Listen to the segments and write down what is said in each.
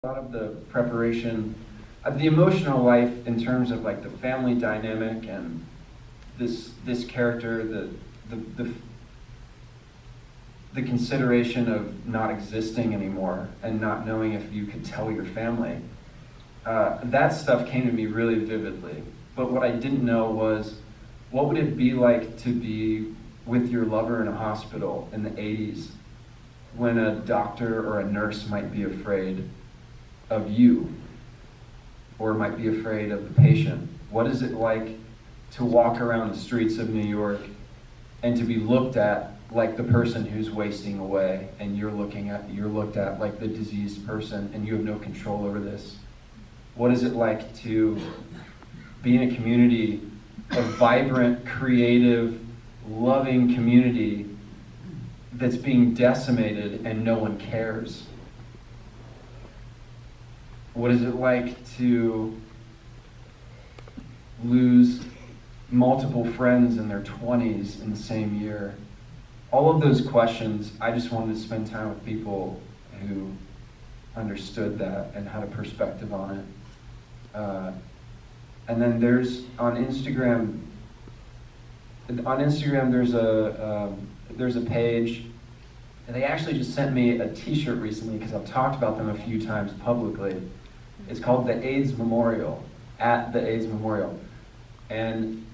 A lot of the preparation, the emotional life in terms of like the family dynamic and this character, the the consideration of not existing anymore and not knowing if you could tell your family. That stuff came to me really vividly. But what I didn't know was, what would it be like to be with your lover in a hospital in the 80s when a doctor or a nurse might be afraid of you or might be afraid of the patient? What is it like to walk around the streets of New York and to be looked at like the person who's wasting away, and you're looked at like the diseased person, and you have no control over this? What is it like to be in a community, a vibrant, creative, loving community that's being decimated and no one cares? What is it like to lose multiple friends in their 20s in the same year? All of those questions, I just wanted to spend time with people who understood that and had a perspective on it. And then there's on Instagram there's a page, and they actually just sent me a t-shirt recently because I've talked about them a few times publicly. It's called the AIDS Memorial, at the AIDS Memorial. And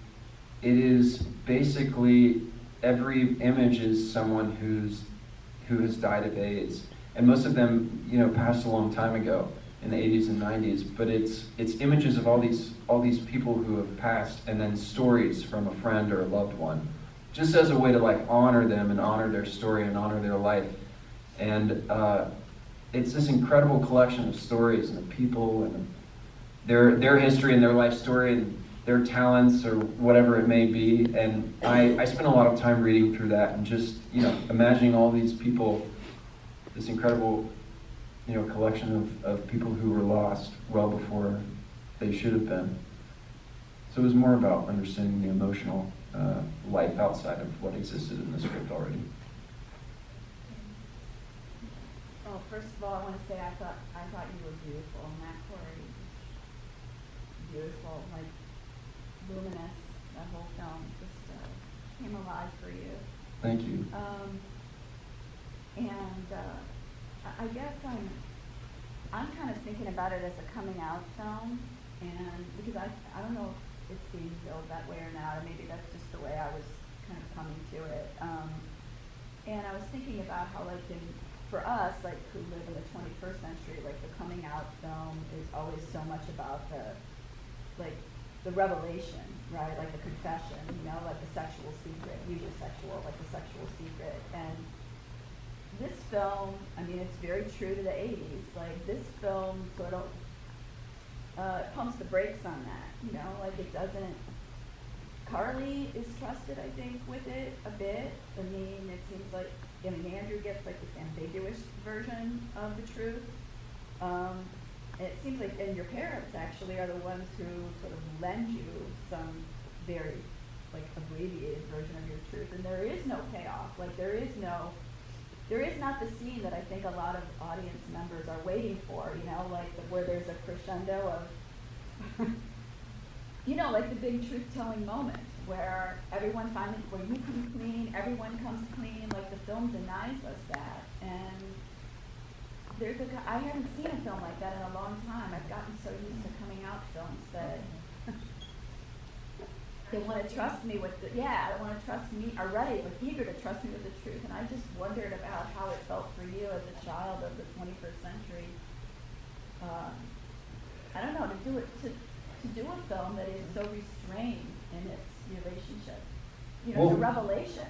it is basically, every image is someone who has died of AIDS. And most of them, passed a long time ago in the 80s and 90s, but it's images of all these people who have passed, and then stories from a friend or a loved one, just as a way to like honor them and honor their story and honor their life. And it's this incredible collection of stories and of people and their history and their life story and their talents or whatever it may be. And I spent a lot of time reading through that and just imagining all these people, this incredible collection of people who were lost well before they should have been. So it was more about understanding the emotional life outside of what existed in the script already. Well, first of all, I want to say I thought you were beautiful, Matt Cory. Beautiful, like luminous. That whole film just came alive for you. Thank you. I guess I'm kind of thinking about it as a coming out film, and because I don't know if it's being billed that way or not, or maybe that's just the way I was kind of coming to it. And I was thinking about how, like, for us, like, who live in the 21st century, like, the coming out film is always so much about the revelation, right? Like the confession, like the sexual secret, usually sexual, like the sexual secret. And this film, I mean, it's very true to the 80s. Like, this film sort of pumps the brakes on that, like it doesn't. Carly is trusted, I think, with it a bit. I mean, it seems like, Andrew gets like this ambiguous version of the truth. It seems like, and your parents actually are the ones who sort of lend you some very like abbreviated version of your truth, and there is no payoff. Like there is not the scene that I think a lot of audience members are waiting for, like where there's a crescendo of, like the big truth-telling moment where everyone finally, where you come clean, everyone comes clean, like the film denies us that. And I haven't seen a film like that in a long time. I've gotten so used to coming out films that they want to trust me with they want to trust me, are ready, but eager to trust me with the truth. And I just wondered about how it felt for you as a child of the 21st century. I don't know, to do a film that is so restrained in its relationship. It's a revelation.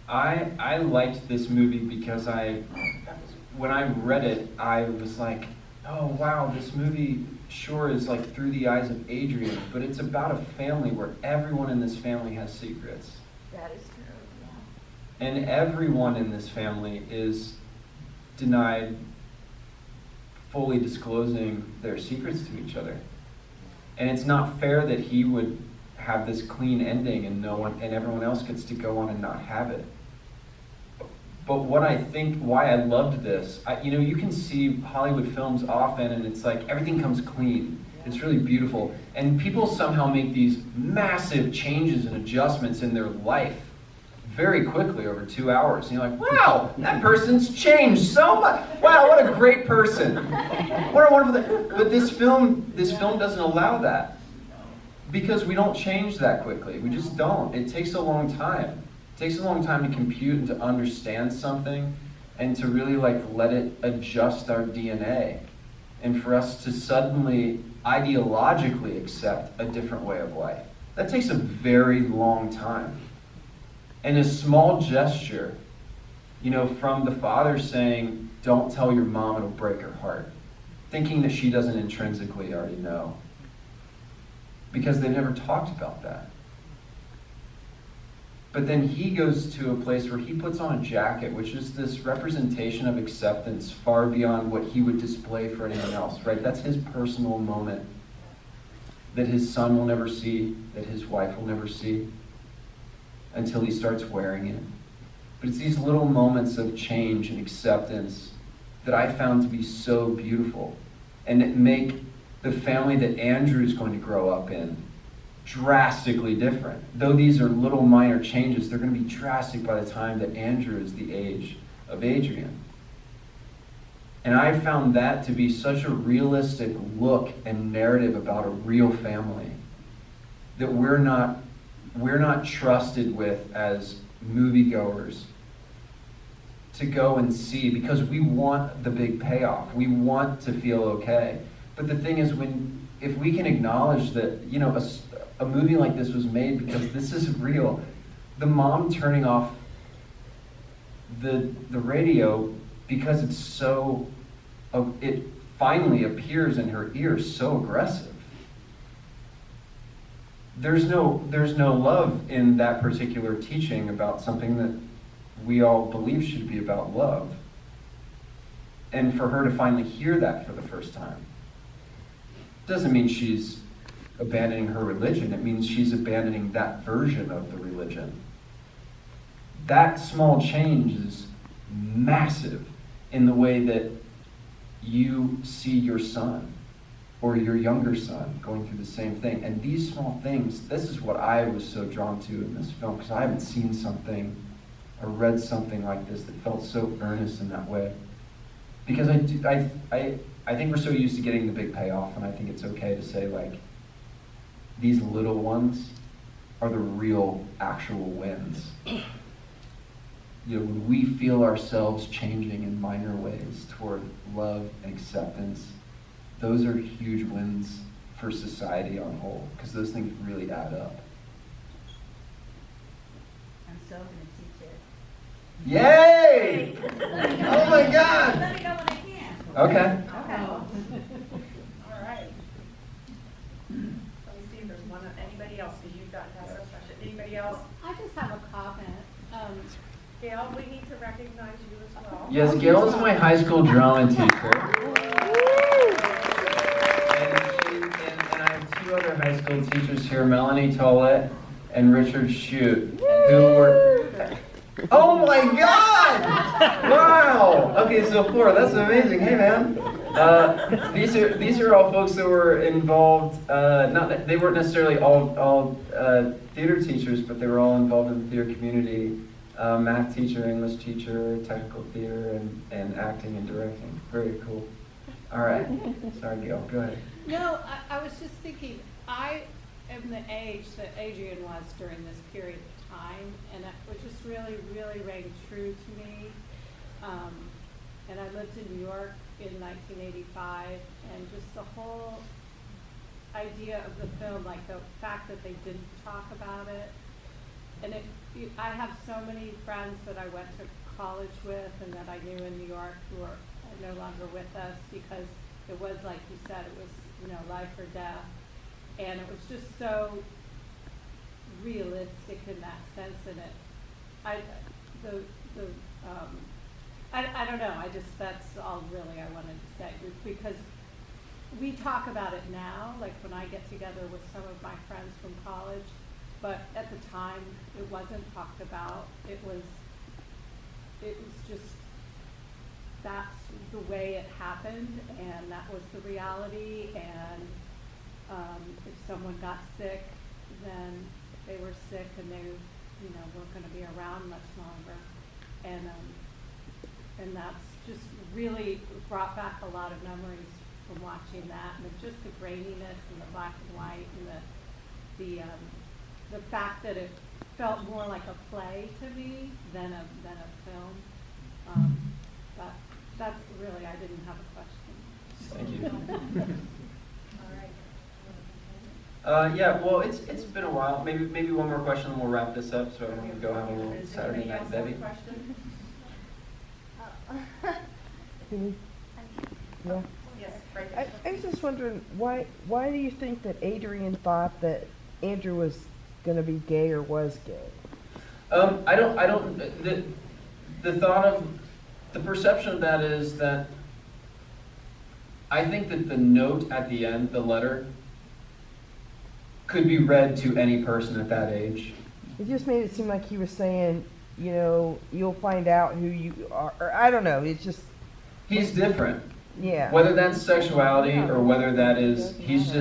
I liked this movie because when I read it, I was like, oh wow, this movie sure is like through the eyes of Adrian, but it's about a family where everyone in this family has secrets. That is true, yeah. And everyone in this family is denied fully disclosing their secrets to each other. And it's not fair that he would have this clean ending and everyone else gets to go on and not have it. But what I think, why I loved this, you can see Hollywood films often, and it's like everything comes clean. It's really beautiful. And people somehow make these massive changes and adjustments in their life very quickly over 2 hours. And you're like, wow, that person's changed so much. Wow, what a great person. What a wonderful thing. But this film doesn't allow that. Because we don't change that quickly. We just don't. It takes a long time. It takes a long time to compute and to understand something and to really let it adjust our DNA. And for us to suddenly ideologically accept a different way of life. That takes a very long time. And a small gesture, from the father saying, don't tell your mom, it'll break her heart, thinking that she doesn't intrinsically already know. Because they never talked about that. But then he goes to a place where he puts on a jacket, which is this representation of acceptance far beyond what he would display for anyone else, right? That's his personal moment that his son will never see, that his wife will never see, until he starts wearing it. But it's these little moments of change and acceptance that I found to be so beautiful, and that make the family that Andrew's going to grow up in drastically different. Though these are little minor changes, they're going to be drastic by the time that Andrew is the age of Adrian. And I found that to be such a realistic look and narrative about a real family that we're not trusted with as moviegoers to go and see, because we want the big payoff. We want to feel okay. But the thing is, if we can acknowledge that, a movie like this was made because this is real. The mom turning off the radio because it's so, it finally appears in her ears so aggressive. There's no love in that particular teaching about something that we all believe should be about love. And for her to finally hear that for the first time doesn't mean she's abandoning her religion. It means she's abandoning that version of the religion. That small change is massive in the way that you see your son or your younger son going through the same thing. And these small things, this is what I was so drawn to in this film, because I haven't seen something or read something like this that felt so earnest in that way. Because I think we're so used to getting the big payoff, and I think it's okay to say, these little ones are the real, actual wins. When we feel ourselves changing in minor ways toward love and acceptance, those are huge wins for society on whole, because those things really add up. I'm so going to teach it. Yay! Oh my God! Let me know when I can. Okay. All right. Let me see if there's anybody else, because you've got that question. Anybody else? I just have a comment. Gail, we need to recognize you as well. Yes, Gail is my high school drama teacher. And I have two other high school teachers here, Melanie Tollett and Richard Shute, who were... Oh my God! Wow! Okay, so 4, that's amazing. Hey man. These are all folks that were involved, they weren't necessarily all theater teachers, but they were all involved in the theater community. Math teacher, English teacher, technical theater, and acting and directing. Very cool. All right. Sorry, Gail. Go ahead. No, I was just thinking, I am the age that Adrian was during this period of time, and it was just really, really rang true to me. And I lived in New York in 1985, and just the whole idea of the film, the fact that they didn't talk about it. And I have so many friends that I went to college with and that I knew in New York who are no longer with us, because it was, like you said, it was, life or death. And it was just so realistic in that sense. And I don't know, that's all really I wanted to say, because we talk about it now, when I get together with some of my friends from college, but at the time it wasn't talked about. It was it was just, that's the way it happened, and that was the reality, and, if someone got sick, then they were sick and they, weren't gonna be around much longer. And that's just really brought back a lot of memories from watching that, and just the graininess and the black and white and the fact that it felt more like a play to me than a film. But that's really, I didn't have a question. Thank you. All right. Yeah, well, it's been a while. Maybe one more question, and we'll wrap this up. So everyone can go have a little Does Saturday anybody night, else have a Debbie. question? Yeah. Yes, right there. I was just wondering, why do you think that Adrian thought that Andrew was going to be gay or was gay? I don't, the thought of, the perception of that is that I think that the note at the end, the letter, could be read to any person at that age. It just made it seem like he was saying, you'll find out who you are, or I don't know, it's just, He's different. yeah. Whether that's sexuality or whether that is, Doesn't he's matter,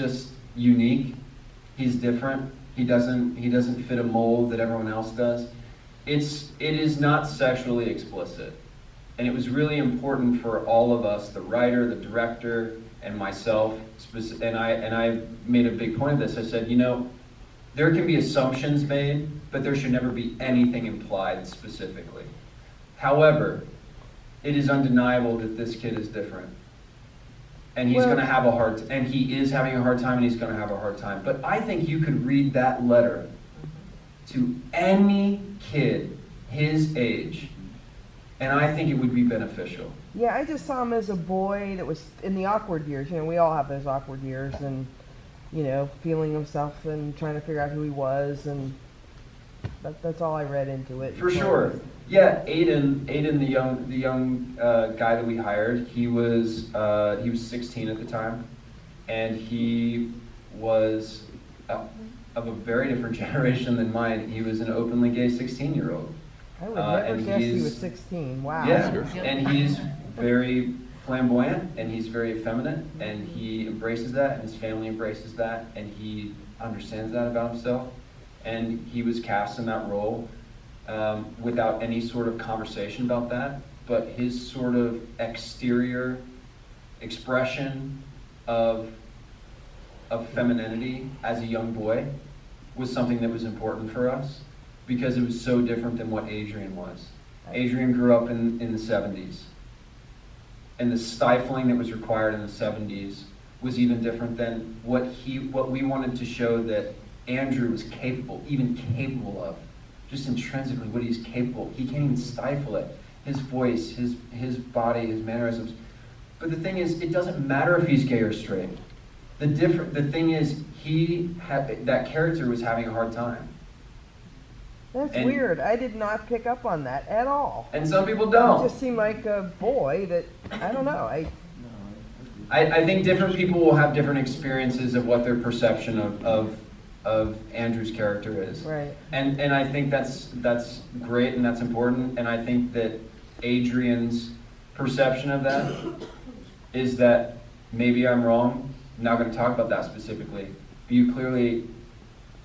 just unique. He's different. He doesn't fit a mold that everyone else does. It is not sexually explicit. And it was really important for all of us, the writer, the director, and myself, and I made a big point of this. I said, there can be assumptions made, but there should never be anything implied specifically. However, it is undeniable that this kid is different. And he's going to have and he is having a hard time, and he's going to have a hard time. But I think you could read that letter to any kid his age, and I think it would be beneficial. Yeah, I just saw him as a boy that was in the awkward years. We all have those awkward years, and feeling himself and trying to figure out who he was, and that's all I read into it. For sure. Yeah, Aiden, the young guy that we hired, he was 16 at the time, and he was of a very different generation than mine. He was an openly gay 16-year-old. I would never and guess he he's- was 16. Wow. Yeah, and he's very flamboyant, and he's very effeminate, and he embraces that, and his family embraces that, and he understands that about himself. And he was cast in that role without any sort of conversation about that, but his sort of exterior expression of femininity as a young boy was something that was important for us, because it was so different than what Adrian was. Adrian grew up in the 70s, and the stifling that was required in the 70s was even different than what we wanted to show that Andrew was capable of, just intrinsically what he's capable. He can't even stifle it. His voice, his body, his mannerisms. But the thing is, it doesn't matter if he's gay or straight. The thing is, that character was having a hard time. That's And- weird. I did not pick up on that at all. And some people It don't. just seemed like a boy that, I don't know. I think different people will have different experiences of what their perception of Andrew's character is. Right. And I think that's great, and that's important. And I think that Adrian's perception of that is that maybe I'm wrong. I'm not going to talk about that specifically. But you clearly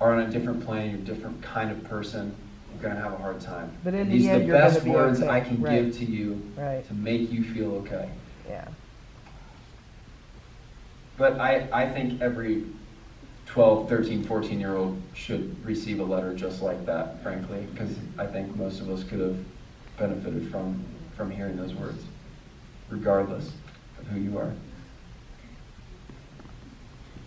are on a different plane. You're a different kind of person. You're going to have a hard time. But in These the are end, the you're gonna best be words okay. I can Right. give to you Right. to make you feel okay. Yeah. But I think every 12, 13, 14-year-old should receive a letter just like that, frankly, because I think most of us could have benefited from hearing those words, regardless of who you are.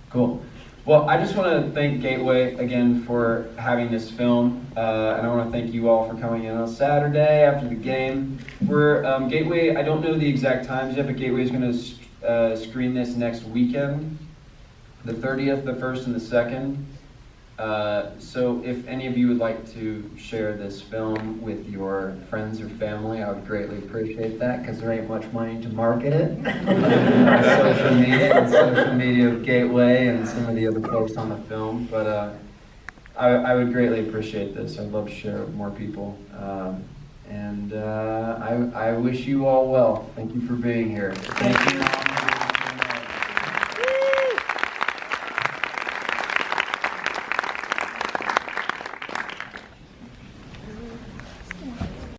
Cool. Well, I just want to thank Gateway again for having this film, and I want to thank you all for coming in on Saturday after the game. We're Gateway. I don't know the exact times yet, but Gateway is going to screen this next weekend, the 30th, the 1st, and the 2nd. So if any of you would like to share this film with your friends or family, I would greatly appreciate that, because there ain't much money to market it. social media of Gateway and some of the other folks on the film. But I would greatly appreciate this. I'd love to share it with more people. And I wish you all well. Thank you for being here. Thank you.